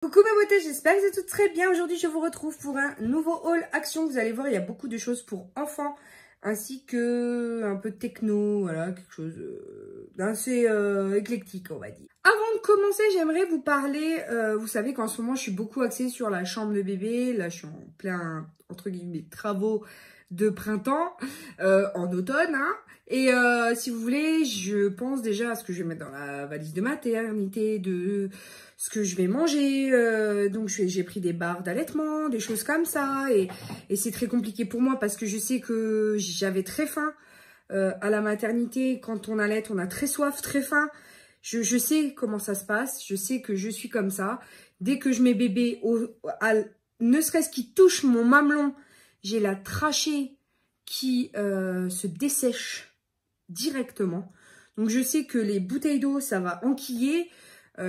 Coucou mes beautés, j'espère que vous êtes toutes très bien. Aujourd'hui, je vous retrouve pour un nouveau haul action. Vous allez voir, il y a beaucoup de choses pour enfants, ainsi que un peu de techno, voilà, quelque chose d'assez éclectique, on va dire. Avant de commencer, j'aimerais vous parler, vous savez qu'en ce moment, je suis beaucoup axée sur la chambre de bébé. Là, je suis en plein, entre guillemets, travaux de printemps, en automne, hein. Et si vous voulez, je pense déjà à ce que je vais mettre dans la valise de maternité, de ce que je vais manger. Donc j'ai pris des barres d'allaitement, des choses comme ça. Et c'est très compliqué pour moi parce que je sais que j'avais très faim à la maternité. Quand on allait, on a très soif, très faim. Je sais comment ça se passe. Je sais que je suis comme ça. Dès que je mets bébé, ne serait-ce qu'il touche mon mamelon, j'ai la trachée qui se dessèche directement. Donc je sais que les bouteilles d'eau, ça va enquiller.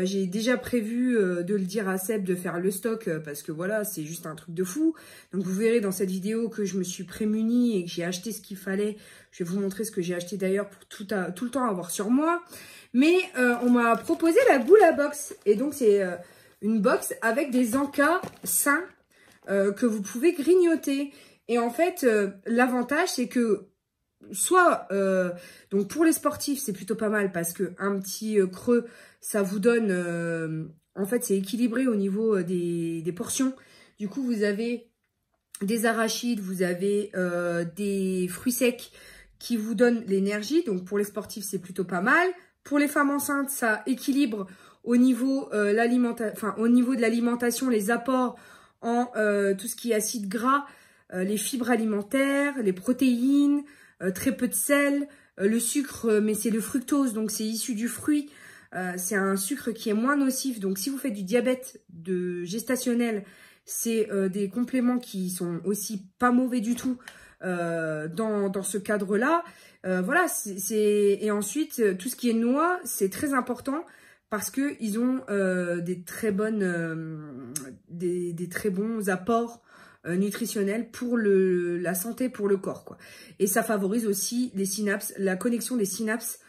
J'ai déjà prévu de le dire à Seb de faire le stock parce que voilà, c'est juste un truc de fou. Donc vous verrez dans cette vidéo que je me suis prémunie et que j'ai acheté ce qu'il fallait. Je vais vous montrer ce que j'ai acheté d'ailleurs pour tout le temps avoir sur moi. Mais on m'a proposé la Goula Box. Et donc c'est une box avec des encas sains que vous pouvez grignoter. Et en fait, l'avantage c'est que soit, donc pour les sportifs, c'est plutôt pas mal parce que un petit creux, ça vous donne, en fait, c'est équilibré au niveau des portions. Du coup, vous avez des arachides, vous avez des fruits secs qui vous donnent l'énergie. Donc, pour les sportifs, c'est plutôt pas mal. Pour les femmes enceintes, ça équilibre au niveau, au niveau de l'alimentation, les apports en tout ce qui est acides gras, les fibres alimentaires, les protéines, très peu de sel, le sucre, mais c'est le fructose, donc c'est issu du fruit. C'est un sucre qui est moins nocif. Donc, si vous faites du diabète gestationnel, c'est des compléments qui sont aussi pas mauvais du tout dans ce cadre-là. Voilà, et ensuite, tout ce qui est noix, c'est très important parce qu'ils ont des très bons apports nutritionnel pour la santé, pour le corps, quoi. Et ça favorise aussi les synapses, la connexion des synapses,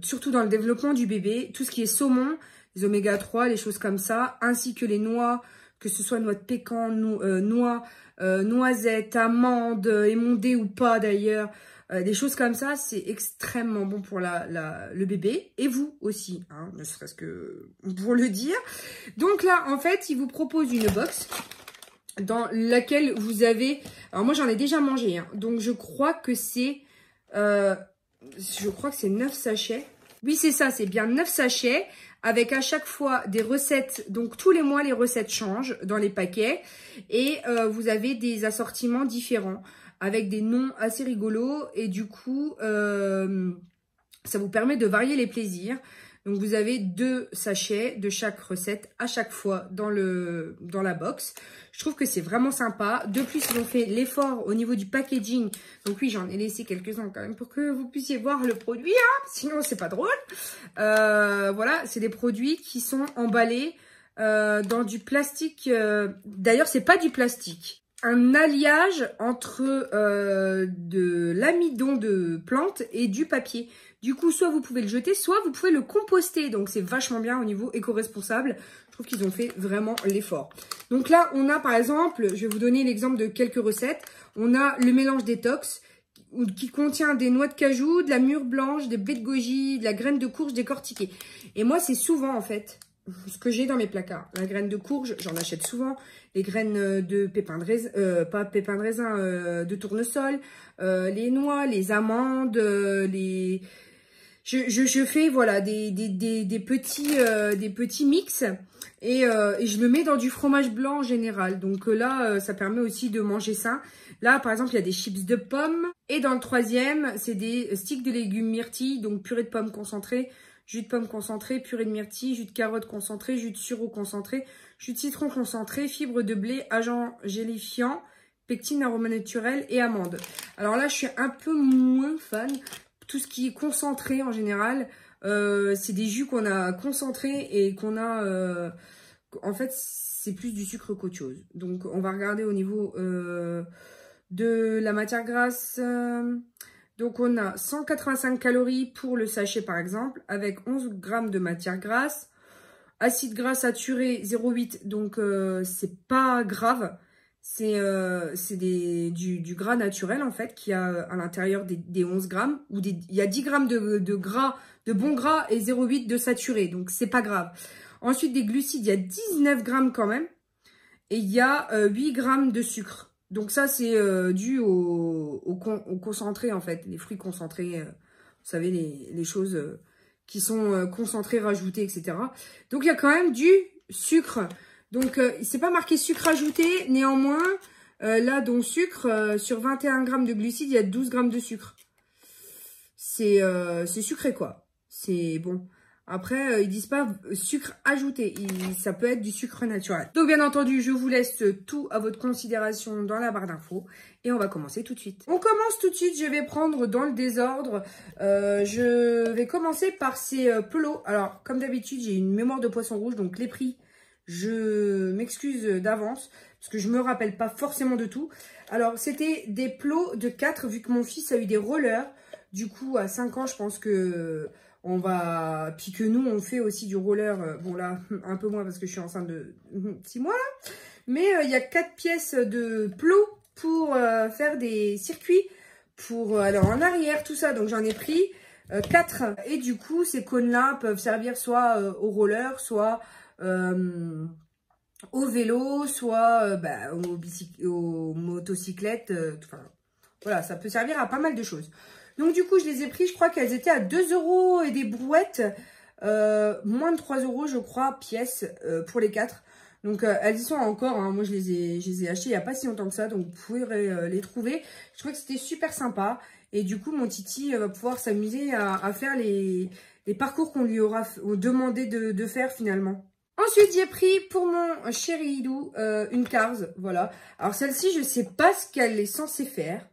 surtout dans le développement du bébé. Tout ce qui est saumon, les oméga 3, les choses comme ça, ainsi que les noix, que ce soit noix de pécan, noix, noisettes, amandes, émondées ou pas d'ailleurs, des choses comme ça, c'est extrêmement bon pour le bébé et vous aussi, hein, ne serait-ce que pour le dire. Donc là, en fait, il vous propose une box dans laquelle vous avez... Alors moi, j'en ai déjà mangé, hein, donc je crois que c'est 9 sachets. Oui, c'est ça, c'est bien 9 sachets avec à chaque fois des recettes. Donc tous les mois, les recettes changent dans les paquets et vous avez des assortiments différents avec des noms assez rigolos et du coup, ça vous permet de varier les plaisirs. Donc, vous avez 2 sachets de chaque recette à chaque fois dans la box. Je trouve que c'est vraiment sympa. De plus, ils ont fait l'effort au niveau du packaging. Donc oui, j'en ai laissé quelques-uns quand même pour que vous puissiez voir le produit. Hein, sinon, c'est pas drôle. Voilà, c'est des produits qui sont emballés dans du plastique. D'ailleurs, c'est pas du plastique. Un alliage entre de l'amidon de plantes et du papier. Du coup, soit vous pouvez le jeter, soit vous pouvez le composter. Donc, c'est vachement bien au niveau éco-responsable. Je trouve qu'ils ont fait vraiment l'effort. Donc là, on a par exemple, je vais vous donner l'exemple de quelques recettes. On a le mélange détox qui contient des noix de cajou, de la mûre blanche, des baies de goji, de la graine de courge décortiquée. Et moi, c'est souvent en fait ce que j'ai dans mes placards. La graine de courge, j'en achète souvent. Les graines de pépins de raisin, pas pépins de raisin, de tournesol. Les noix, les amandes, les... Je fais voilà des petits mix et je le mets dans du fromage blanc en général. Donc là, ça permet aussi de manger sain. Là, par exemple, il y a des chips de pommes. Et dans le troisième, c'est des sticks de légumes myrtilles, donc purée de pommes concentrée, jus de pomme concentré, purée de myrtille, jus de carotte concentré, jus de sureau concentré, jus de citron concentré, fibres de blé, agent gélifiant, pectine, arôme naturel et amandes. Alors là, je suis un peu moins fan. Tout ce qui est concentré en général, c'est des jus qu'on a concentrés et qu'on a... en fait, c'est plus du sucre qu'autre chose. Donc, on va regarder au niveau de la matière grasse. Donc, on a 185 calories pour le sachet, par exemple, avec 11 grammes de matière grasse. Acide gras saturé 0,8, donc c'est pas grave. C'est du gras naturel en fait qui a à l'intérieur des 11 grammes. Il y a 10 grammes de gras, de bon gras et 0,8 de saturé, donc c'est pas grave. Ensuite des glucides, il y a 19 grammes quand même. Et il y a 8 grammes de sucre. Donc ça c'est dû au concentré en fait, les fruits concentrés, vous savez les choses qui sont concentrées, rajoutées, etc. Donc il y a quand même du sucre. Donc c'est pas marqué sucre ajouté, néanmoins, là donc sucre, sur 21 grammes de glucides, il y a 12 grammes de sucre. C'est sucré quoi, c'est bon. Après, ils disent pas sucre ajouté, ça peut être du sucre naturel. Donc bien entendu, je vous laisse tout à votre considération dans la barre d'infos. Et on va commencer tout de suite. On commence tout de suite, je vais prendre dans le désordre. Je vais commencer par ces pelots. Alors, comme d'habitude, j'ai une mémoire de poisson rouge, donc les prix, je m'excuse d'avance. Parce que je me rappelle pas forcément de tout. Alors, c'était des plots de 4, vu que mon fils a eu des rollers. Du coup, à 5 ans, je pense que... Puis que nous, on fait aussi du roller. Bon, là, un peu moins parce que je suis enceinte de 6 mois, là. Mais il y a 4 pièces de plots pour faire des circuits. Pour aller en arrière, tout ça. Donc, j'en ai pris 4. Et du coup, ces cônes-là peuvent servir soit au roller, soit au vélo, soit aux motocyclettes. Enfin, voilà, ça peut servir à pas mal de choses. Donc, du coup, je les ai pris. Je crois qu'elles étaient à 2 € et des brouettes. Moins de 3 € je crois, pièce pour les 4. Donc, elles y sont encore. Hein. Moi, je les ai achetées il n'y a pas si longtemps que ça. Donc, vous pouvez les trouver. Je trouvais que c'était super sympa. Et du coup, mon Titi va pouvoir s'amuser à faire les parcours qu'on lui aura demandé de faire finalement. Ensuite, j'ai pris pour mon chéri Idou une Cars. Voilà. Alors, celle-ci, je ne sais pas ce qu'elle est censée faire.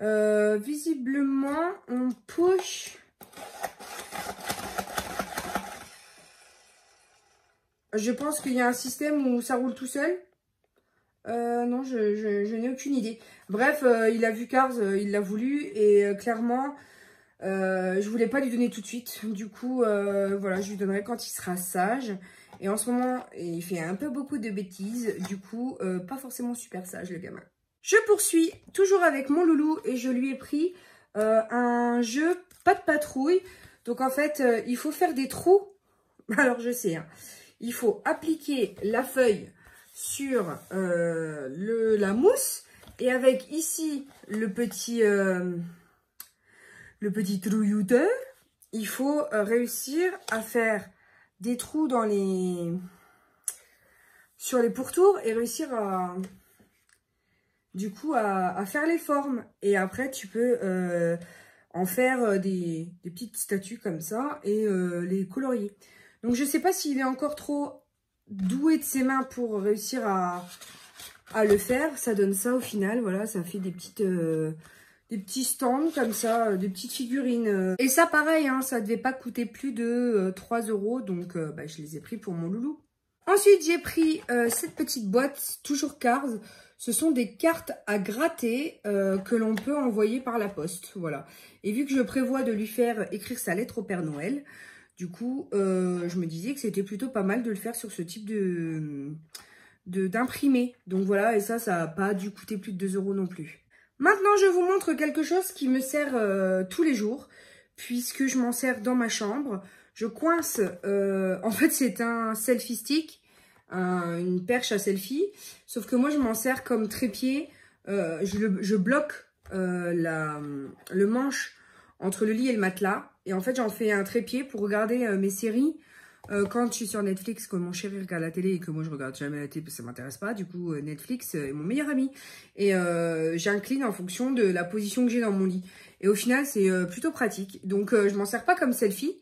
Visiblement, on push. Je pense qu'il y a un système où ça roule tout seul. Non, je n'ai aucune idée. Bref, il a vu Cars, il l'a voulu. Et clairement, je voulais pas lui donner tout de suite. Du coup, voilà, je lui donnerai quand il sera sage. Et en ce moment, il fait un peu beaucoup de bêtises. Du coup, pas forcément super sage, le gamin. Je poursuis toujours avec mon loulou et je lui ai pris un jeu pas de patrouille. Donc en fait, il faut faire des trous. Alors je sais, hein, il faut appliquer la feuille sur la mousse. Et avec ici le petit trouillouteur, il faut réussir à faire des trous sur les pourtours et réussir à... Du coup, à faire les formes. Et après, tu peux en faire des petites statues comme ça et les colorier. Donc, je ne sais pas s'il est encore trop doué de ses mains pour réussir à le faire. Ça donne ça au final. Voilà, ça fait des petits stands comme ça, des petites figurines. Et ça, pareil, hein, ça ne devait pas coûter plus de 3 €. Donc, je les ai pris pour mon loulou. Ensuite, j'ai pris cette petite boîte, toujours Cars. Ce sont des cartes à gratter que l'on peut envoyer par la poste. Voilà. Et vu que je prévois de lui faire écrire sa lettre au Père Noël, du coup, je me disais que c'était plutôt pas mal de le faire sur ce type d'imprimé. Donc voilà, et ça n'a pas dû coûter plus de 2 € non plus. Maintenant, je vous montre quelque chose qui me sert tous les jours, puisque je m'en sers dans ma chambre. Je coince, en fait, c'est un selfie stick. Une perche à selfie, sauf que moi je m'en sers comme trépied. Je bloque le manche entre le lit et le matelas, et en fait j'en fais un trépied pour regarder mes séries quand je suis sur Netflix, que mon chéri regarde la télé et que moi je regarde jamais la télé parce que ça m'intéresse pas. Du coup Netflix est mon meilleur ami et j'incline en fonction de la position que j'ai dans mon lit, et au final c'est plutôt pratique. Donc je m'en sers pas comme selfie,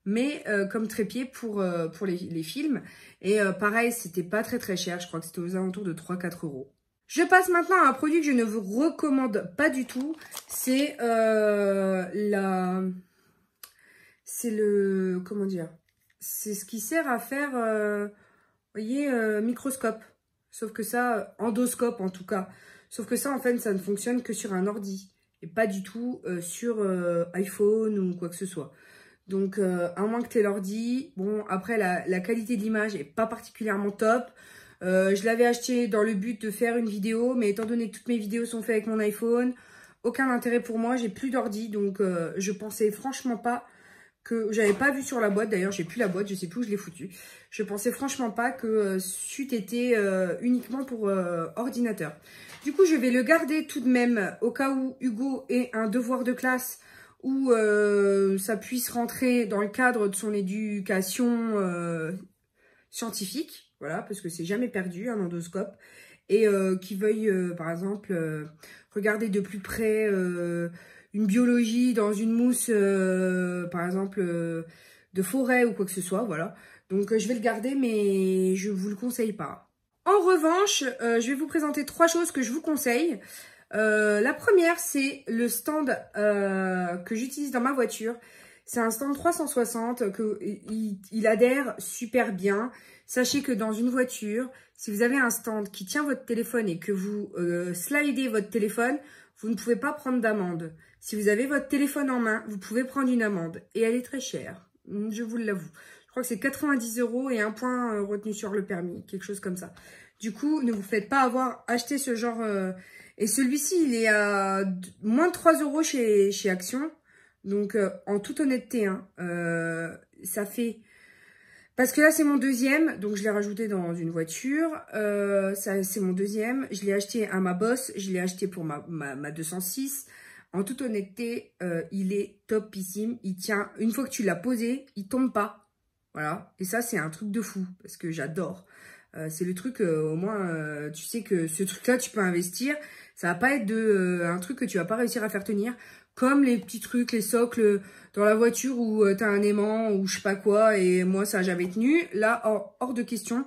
mais comme trépied pour les films. Et pareil, c'était pas très cher. Je crois que c'était aux alentours de 3-4 €. Je passe maintenant à un produit que je ne vous recommande pas du tout. C'est comment dire, c'est ce qui sert à faire, vous voyez, microscope. Sauf que ça, endoscope en tout cas. Sauf que ça, en fait, ça ne fonctionne que sur un ordi. Et pas du tout sur iPhone ou quoi que ce soit. Donc, à moins que tu aies l'ordi. Bon, après, la qualité de l'image est pas particulièrement top. Je l'avais acheté dans le but de faire une vidéo, mais étant donné que toutes mes vidéos sont faites avec mon iPhone, aucun intérêt pour moi. J'ai plus d'ordi, donc je pensais franchement pas que... J'avais pas vu sur la boîte, d'ailleurs, j'ai plus la boîte, je sais plus où je l'ai foutue. Je pensais franchement pas que c'eût été uniquement pour ordinateur. Du coup, je vais le garder tout de même au cas où Hugo ait un devoir de classe où ça puisse rentrer dans le cadre de son éducation scientifique, voilà, parce que c'est jamais perdu un endoscope, et qui veuille, par exemple, regarder de plus près une biologie dans une mousse, par exemple, de forêt ou quoi que ce soit, voilà. Donc, je vais le garder, mais je vous le conseille pas. En revanche, je vais vous présenter 3 choses que je vous conseille. La première, c'est le stand que j'utilise dans ma voiture. C'est un stand 360 il adhère super bien. Sachez que dans une voiture, si vous avez un stand qui tient votre téléphone et que vous slidez votre téléphone, vous ne pouvez pas prendre d'amende. Si vous avez votre téléphone en main, vous pouvez prendre une amende. Et elle est très chère, je vous l'avoue. Je crois que c'est 90 € et un point retenu sur le permis, quelque chose comme ça. Du coup, ne vous faites pas avoir acheté ce genre... et celui-ci, il est à moins de 3 € chez Action. Donc, en toute honnêteté, hein, ça fait... Parce que là, c'est mon deuxième. Donc, je l'ai rajouté dans une voiture. C'est mon deuxième. Je l'ai acheté à ma boss. Je l'ai acheté pour ma 206. En toute honnêteté, il est topissime. Il tient... Une fois que tu l'as posé, il tombe pas. Voilà. Et ça, c'est un truc de fou. Parce que j'adore. C'est le truc, au moins, tu sais que ce truc-là, tu peux investir. Ça va pas être un truc que tu vas pas réussir à faire tenir. Comme les petits trucs, les socles dans la voiture où tu as un aimant ou je sais pas quoi. Et moi, ça, j'avais tenu. Là, hors de question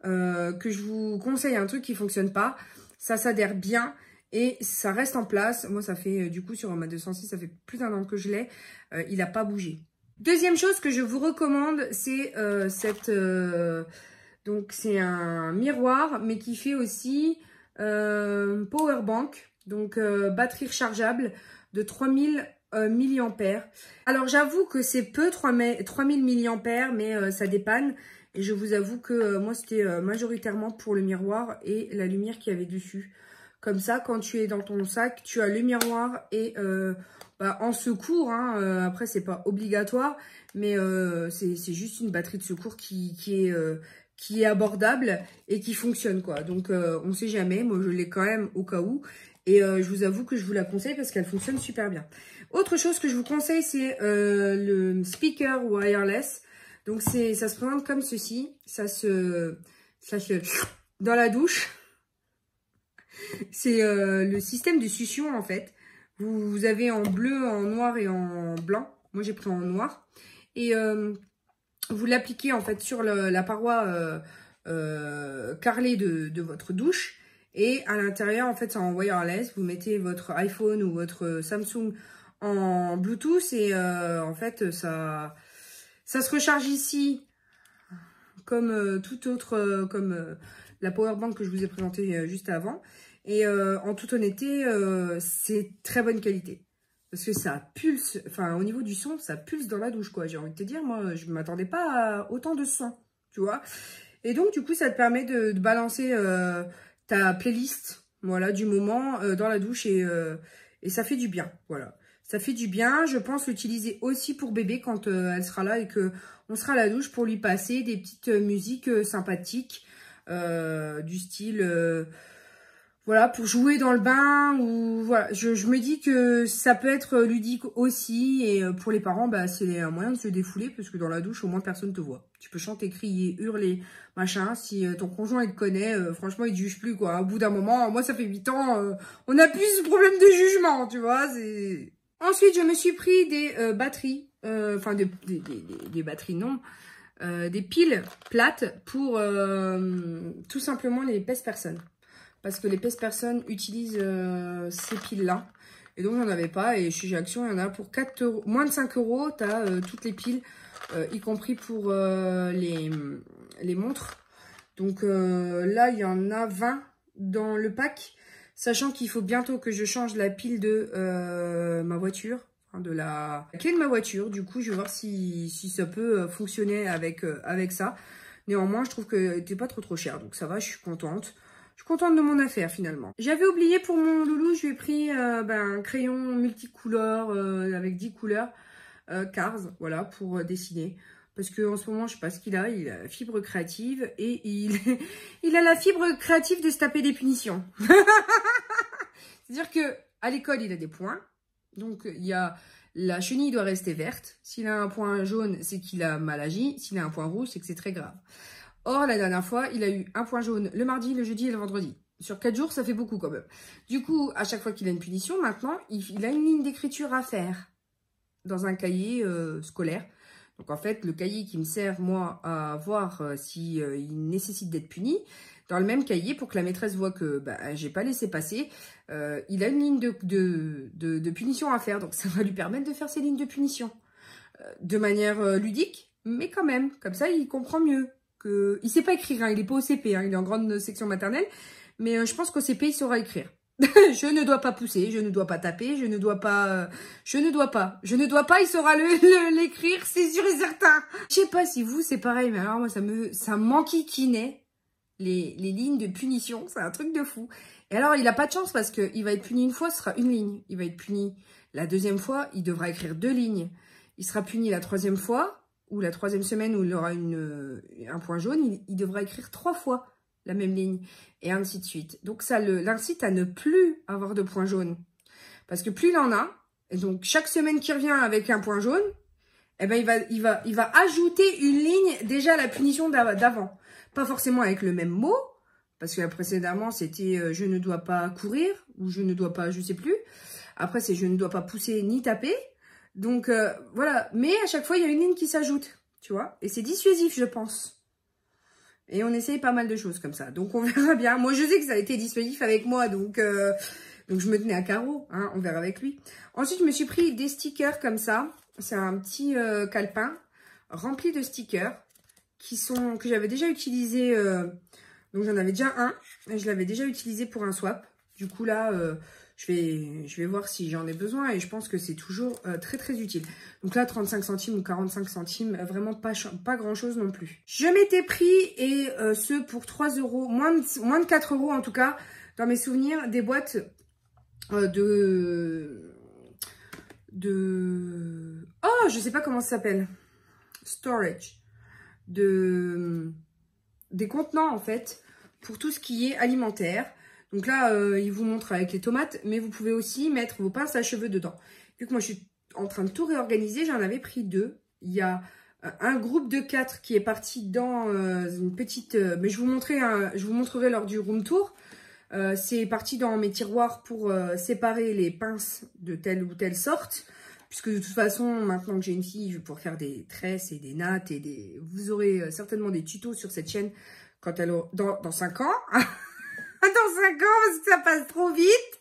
que je vous conseille un truc qui fonctionne pas. Ça s'adhère bien et ça reste en place. Moi, ça fait, du coup, sur ma 206, ça fait plus d'1 an que je l'ai. Il a pas bougé. Deuxième chose que je vous recommande, c'est donc, c'est un miroir, mais qui fait aussi power bank, donc batterie rechargeable de 3000 mAh. Alors, j'avoue que c'est peu, 3000 mAh, mais ça dépanne. Et je vous avoue que moi, c'était majoritairement pour le miroir et la lumière qu'il y avait dessus. Comme ça, quand tu es dans ton sac, tu as le miroir et en secours, hein, après, c'est pas obligatoire, mais c'est juste une batterie de secours qui est abordable et qui fonctionne, quoi. Donc, on ne sait jamais. Moi, je l'ai quand même au cas où. Et je vous avoue que je vous la conseille parce qu'elle fonctionne super bien. Autre chose que je vous conseille, c'est le speaker wireless. Donc, ça se présente comme ceci. Ça se dans la douche. C'est le système de succion, en fait. Vous avez en bleu, en noir et en blanc. Moi, j'ai pris en noir. Et... vous l'appliquez en fait sur la paroi carrelée de votre douche. Et à l'intérieur, en fait, c'est en wireless. Vous mettez votre iPhone ou votre Samsung en Bluetooth. Et en fait, ça se recharge ici comme tout autre, comme la powerbank que je vous ai présentée juste avant. Et en toute honnêteté, c'est très bonne qualité. Parce que ça pulse, enfin au niveau du son, ça pulse dans la douche, quoi. J'ai envie de te dire, moi, je ne m'attendais pas à autant de son, tu vois. Et donc, du coup, ça te permet de balancer ta playlist, voilà, du moment dans la douche et ça fait du bien, voilà. Ça fait du bien. Je pense l'utiliser aussi pour bébé quand elle sera là et que on sera à la douche pour lui passer des petites musiques sympathiques du style... voilà, pour jouer dans le bain ou voilà, je me dis que ça peut être ludique aussi et pour les parents, bah c'est un moyen de se défouler parce que dans la douche, au moins personne te voit. Tu peux chanter, crier, hurler, machin. Si ton conjoint il te connaît, franchement il te juge plus quoi. Au bout d'un moment, moi ça fait 8 ans, on a plus ce problème de jugement, tu vois. Ensuite, je me suis pris des batteries, enfin des batteries non, des piles plates pour tout simplement les pèse-personnes. Parce que les pèse-personnes utilisent ces piles-là. Et donc, j'en avais pas. Et chez Action, il y en a pour 4 €, moins de 5 €. Tu as toutes les piles, y compris pour les montres. Donc là, il y en a 20 dans le pack. Sachant qu'il faut bientôt que je change la pile de ma voiture. hein, de la clé de ma voiture. Du coup, je vais voir si ça peut fonctionner avec ça. Néanmoins, je trouve que c'était pas trop cher. Donc ça va, je suis contente. Je suis contente de mon affaire finalement. J'avais oublié pour mon loulou, je lui ai pris un crayon multicolore avec 10 couleurs Cars, voilà, pour dessiner. Parce qu'en ce moment, je sais pas ce qu'il a la fibre créative et il a la fibre créative de se taper des punitions. C'est-à-dire que à l'école, il a des points. Donc, il y a la chenille doit rester verte. S'il a un point jaune, c'est qu'il a mal agi. S'il a un point rouge, c'est que c'est très grave. Or, la dernière fois, il a eu un point jaune le mardi, le jeudi et le vendredi. Sur 4 jours, ça fait beaucoup quand même. Du coup, à chaque fois qu'il a une punition, maintenant, il a une ligne d'écriture à faire dans un cahier scolaire. Donc, en fait, le cahier qui me sert, moi, à voir si il nécessite d'être puni, dans le même cahier, pour que la maîtresse voit que j'ai pas laissé passer, il a une ligne de punition à faire. Donc, ça va lui permettre de faire ses lignes de punition. De manière ludique, mais quand même. Comme ça, il comprend mieux. Il sait pas écrire, hein, il est pas au CP, hein, il est en grande section maternelle. Mais je pense qu'au CP, il saura écrire. Je ne dois pas pousser, je ne dois pas taper, je ne dois pas, il saura l'écrire, c'est sûr et certain. Je sais pas si vous, c'est pareil, mais alors moi, ça m'enquiquinait les lignes de punition, c'est un truc de fou. Et alors, il a pas de chance parce qu'il va être puni une fois, ce sera une ligne. Il va être puni la deuxième fois, il devra écrire 2 lignes. Il sera puni la 3e fois, ou la 3e semaine où il aura un point jaune, il devra écrire 3 fois la même ligne, et ainsi de suite. Donc ça l'incite à ne plus avoir de point jaune. Parce que plus il en a, et donc chaque semaine qui revient avec un point jaune, eh ben il va ajouter une ligne déjà à la punition d'avant. Pas forcément avec le même mot, parce que précédemment c'était je ne dois pas courir, ou je ne dois pas, je sais plus. Après c'est je ne dois pas pousser ni taper. Donc voilà, mais à chaque fois il y a une ligne qui s'ajoute, tu vois, et c'est dissuasif je pense. Et on essaye pas mal de choses comme ça. Donc, on verra bien. Moi, je sais que ça a été dissuasif avec moi. Donc je me tenais à carreau. Hein, on verra avec lui. Ensuite, je me suis pris des stickers comme ça. C'est un petit calepin rempli de stickers que j'avais déjà utilisé. Donc, j'en avais déjà un. Et je l'avais déjà utilisé pour un swap. Du coup, là, je vais voir si j'en ai besoin. Et je pense que c'est toujours très, très utile. Donc là, 35 centimes ou 45 centimes, vraiment pas grand-chose non plus. Je m'étais pris, et ce pour 3 €, moins de 4 € en tout cas, dans mes souvenirs, des boîtes de... Oh, je sais pas comment ça s'appelle. Storage. Des contenants, en fait, pour tout ce qui est alimentaire. Donc là, il vous montre avec les tomates, mais vous pouvez aussi mettre vos pinces à cheveux dedans. Vu que moi, je suis en train de tout réorganiser, j'en avais pris 2. Il y a un groupe de 4 qui est parti dans une petite... mais je vous montrerai lors du room tour. C'est parti dans mes tiroirs pour séparer les pinces de telle ou telle sorte. Puisque de toute façon, maintenant que j'ai une fille, je vais pouvoir faire des tresses et des nattes. Vous aurez certainement des tutos sur cette chaîne quand elle aura... dans 5 ans. Dans 5 ans, parce que ça passe trop vite.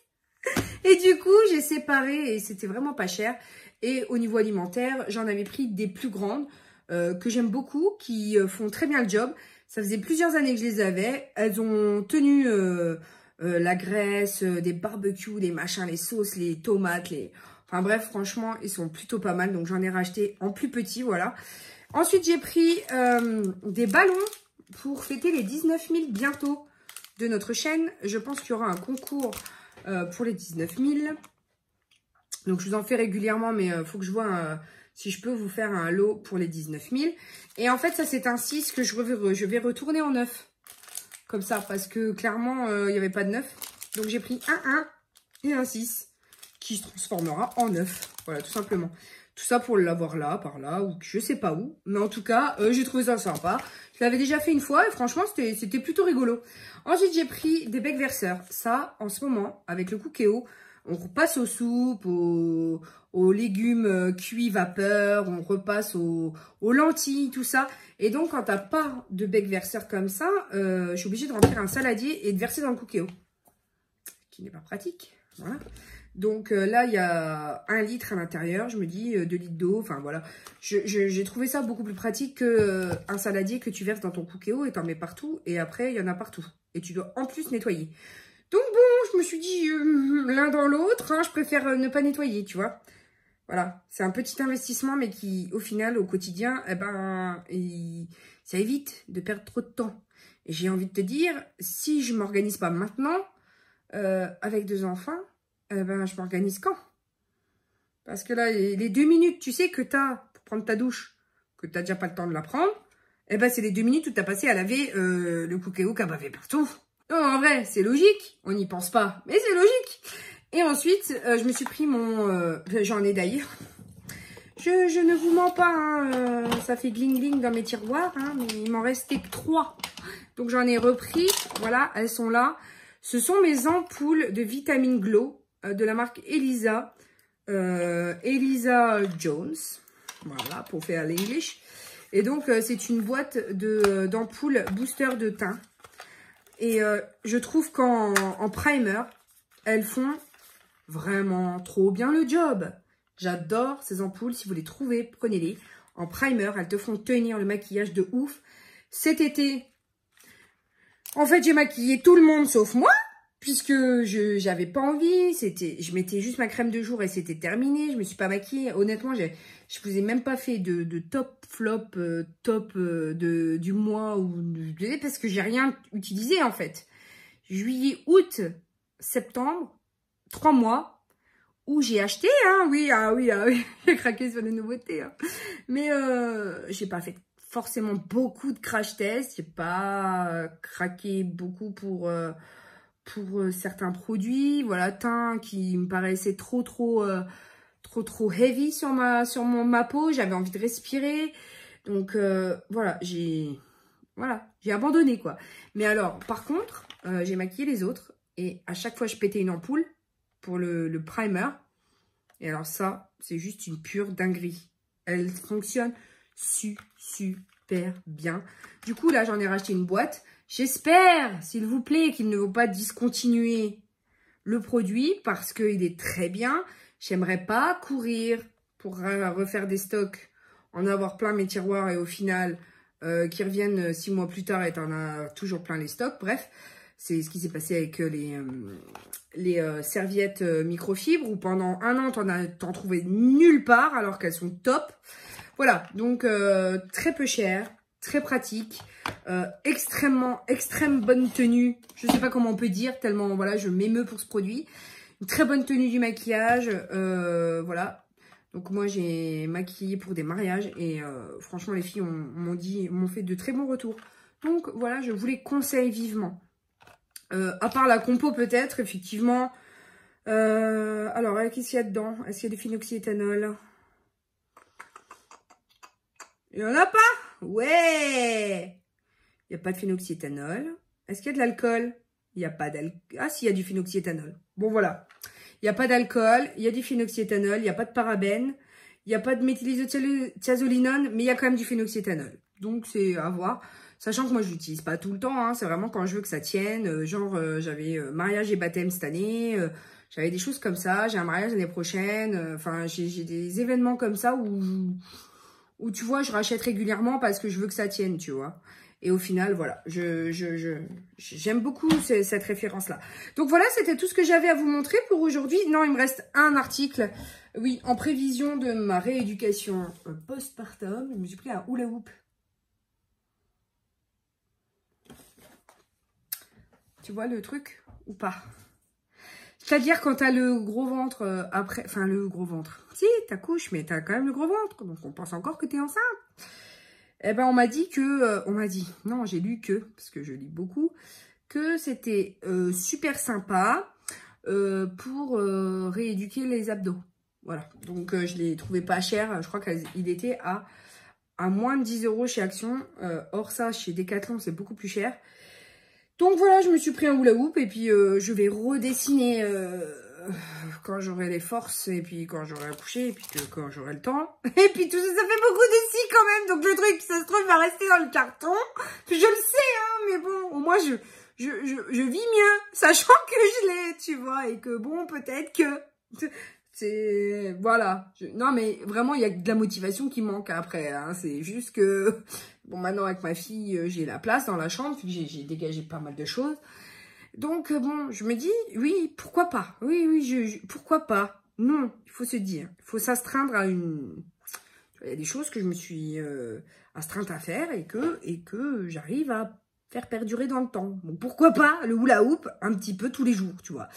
Et du coup, j'ai séparé et c'était vraiment pas cher. Et au niveau alimentaire, j'en avais pris des plus grandes que j'aime beaucoup, qui font très bien le job. Ça faisait plusieurs années que je les avais. Elles ont tenu la graisse, des barbecues, des machins, les sauces, les tomates, Enfin bref, franchement, ils sont plutôt pas mal. Donc j'en ai racheté en plus petit, voilà. Ensuite, j'ai pris des ballons pour fêter les 19 000 bientôt de notre chaîne. Je pense qu'il y aura un concours pour les 19 000. Donc, je vous en fais régulièrement, mais il faut que je vois si je peux vous faire un lot pour les 19 000. Et en fait, ça, c'est un 6 que je vais retourner en 9. Comme ça, parce que clairement, il n'y avait pas de 9. Donc, j'ai pris un 1 et un 6 qui se transformera en 9. Voilà, tout simplement. Tout ça pour l'avoir là, par là, ou je sais pas où. Mais en tout cas, j'ai trouvé ça sympa. Je l'avais déjà fait une fois et franchement, c'était plutôt rigolo. Ensuite, j'ai pris des becs verseurs. Ça, en ce moment, avec le Cookéo, on repasse aux soupes, aux légumes cuits vapeur, on repasse aux lentilles, tout ça. Et donc, quand t'as pas de bec verseur comme ça, je suis obligée de remplir un saladier et de verser dans le Cookéo. Qui n'est pas pratique. Voilà. Donc là, il y a 1 litre à l'intérieur. Je me dis 2 litres d'eau. Enfin, voilà. J'ai trouvé ça beaucoup plus pratique qu'un saladier que tu verses dans ton Cookéo et t'en mets partout. Et après, il y en a partout. Et tu dois en plus nettoyer. Donc bon, je me suis dit l'un dans l'autre. Hein, je préfère ne pas nettoyer, tu vois. Voilà, c'est un petit investissement, mais qui, au final, au quotidien, eh ben, ça évite de perdre trop de temps. Et j'ai envie de te dire, si je m'organise pas maintenant, avec 2 enfants, eh ben, je m'organise quand? Parce que là, les 2 minutes, tu sais, que tu as pour prendre ta douche, que tu n'as déjà pas le temps de la prendre, eh ben, c'est les 2 minutes où tu as passé à laver le cookéo qui a bavé partout. Non, en vrai, c'est logique. On n'y pense pas, mais c'est logique. Et ensuite, je me suis pris mon... j'en ai d'ailleurs. Je ne vous mens pas, hein, ça fait gling-gling dans mes tiroirs, hein, mais il m'en restait que 3. Donc, j'en ai repris. Voilà, elles sont là. Ce sont mes ampoules de vitamine Glow de la marque Elisa. Elisa Jones. Voilà, pour faire l'English. Et donc, c'est une boîte d'ampoules booster de teint. Et je trouve qu'en primer, elles font vraiment trop bien le job. J'adore ces ampoules. Si vous les trouvez, prenez-les. En primer, elles te font tenir le maquillage de ouf. Cet été, en fait, j'ai maquillé tout le monde sauf moi. Puisque j'avais pas envie. Je mettais juste ma crème de jour et c'était terminé. Je me suis pas maquillée. Honnêtement, je vous ai même pas fait de top flop, du mois. Parce que j'ai rien utilisé en fait. Juillet, août, septembre, 3 mois. Où j'ai acheté, hein, oui, j'ai craqué sur les nouveautés, hein. Mais j'ai pas fait forcément beaucoup de crash tests, j'ai pas craqué beaucoup pour certains produits, voilà, teint qui me paraissait trop heavy sur ma peau, j'avais envie de respirer, donc voilà, j'ai abandonné quoi. Mais alors, par contre, j'ai maquillé les autres et à chaque fois je pétais une ampoule pour le primer. Et alors ça, c'est juste une pure dinguerie. Elle fonctionne super bien. Du coup, là, j'en ai racheté une boîte. J'espère, s'il vous plaît, qu'ils ne vont pas discontinuer le produit parce qu'il est très bien. J'aimerais pas courir pour refaire des stocks, en avoir plein mes tiroirs et au final, qui reviennent 6 mois plus tard et t'en as toujours plein les stocks. Bref. C'est ce qui s'est passé avec les serviettes microfibres où pendant 1 an, t'en trouvais nulle part alors qu'elles sont top. Voilà, donc très peu cher, très pratique, extrême bonne tenue. Je sais pas comment on peut dire, tellement voilà, je m'émeus pour ce produit. Une très bonne tenue du maquillage, voilà. Donc moi, j'ai maquillé pour des mariages et franchement, les filles m'ont fait de très bons retours. Donc voilà, je vous les conseille vivement. À part la compo peut-être, effectivement. Alors, qu'est-ce qu'il y a dedans? Est-ce qu'il y a du phenoxyéthanol? Il n'y en a pas? Ouais! Il n'y a pas de phenoxyéthanol. Est-ce qu'il y a de l'alcool? Il n'y a pas d'alcool. Ah, si, il y a du phenoxyéthanol. Bon, voilà. Il n'y a pas d'alcool, il y a du phenoxyéthanol, il n'y a pas de parabènes, il n'y a pas de méthylisothiazolinone, mais il y a quand même du phenoxyéthanol. Donc, c'est à voir. Sachant que moi, je l'utilise pas tout le temps, hein. C'est vraiment quand je veux que ça tienne. Genre, j'avais mariage et baptême cette année. J'avais des choses comme ça. J'ai un mariage l'année prochaine. Enfin, j'ai des événements comme ça où, tu vois, je rachète régulièrement parce que je veux que ça tienne, tu vois. Et au final, voilà, j'aime beaucoup cette référence-là. Donc voilà, c'était tout ce que j'avais à vous montrer pour aujourd'hui. Non, il me reste un article. Oui, en prévision de ma rééducation postpartum, je me suis pris un hula hoop. Tu vois le truc ou pas? C'est-à-dire quand t'as le gros ventre après... Enfin, le gros ventre. Si, t'accouches, mais t'as quand même le gros ventre. Donc, on pense encore que t'es enceinte. Eh ben, on m'a dit que... Non, j'ai lu que, parce que je lis beaucoup, que c'était super sympa pour rééduquer les abdos. Voilà. Donc, je l'ai trouvé pas cher. Je crois qu'il était à moins de 10 € chez Action. Or, ça, chez Decathlon, c'est beaucoup plus cher. Donc voilà, je me suis pris un hula hoop et puis je vais redessiner quand j'aurai les forces et puis quand j'aurai accouché et puis quand j'aurai le temps. Et puis tout ça, ça fait beaucoup de scie quand même. Donc le truc, ça se trouve, va rester dans le carton. Puis je le sais, hein, mais bon, au moins je vis mieux, sachant que je l'ai, tu vois. Et que bon, peut-être que... C'est... Voilà. Non, mais vraiment, il y a de la motivation qui manque après. Hein. C'est juste que... Bon, maintenant, avec ma fille, j'ai la place dans la chambre. J'ai dégagé pas mal de choses. Donc, bon, je me dis, oui, pourquoi pas? Oui, pourquoi pas? Non, il faut se dire. Il faut s'astreindre à une... Il y a des choses que je me suis astreinte à faire et que j'arrive à faire perdurer dans le temps. Bon, pourquoi pas le hula hoop un petit peu tous les jours, tu vois.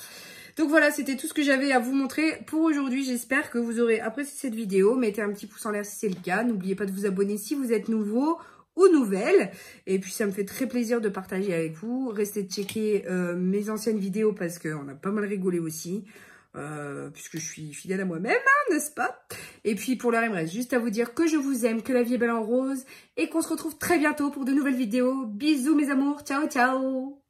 Donc voilà, c'était tout ce que j'avais à vous montrer pour aujourd'hui. J'espère que vous aurez apprécié cette vidéo. Mettez un petit pouce en l'air si c'est le cas. N'oubliez pas de vous abonner si vous êtes nouveau ou nouvelle. Et puis ça me fait très plaisir de partager avec vous. Restez checker mes anciennes vidéos parce qu'on a pas mal rigolé aussi. Puisque je suis fidèle à moi-même, hein, n'est-ce pas? Et puis pour l'heure, il me reste juste à vous dire que je vous aime, que la vie est belle en rose et qu'on se retrouve très bientôt pour de nouvelles vidéos. Bisous mes amours, ciao ciao!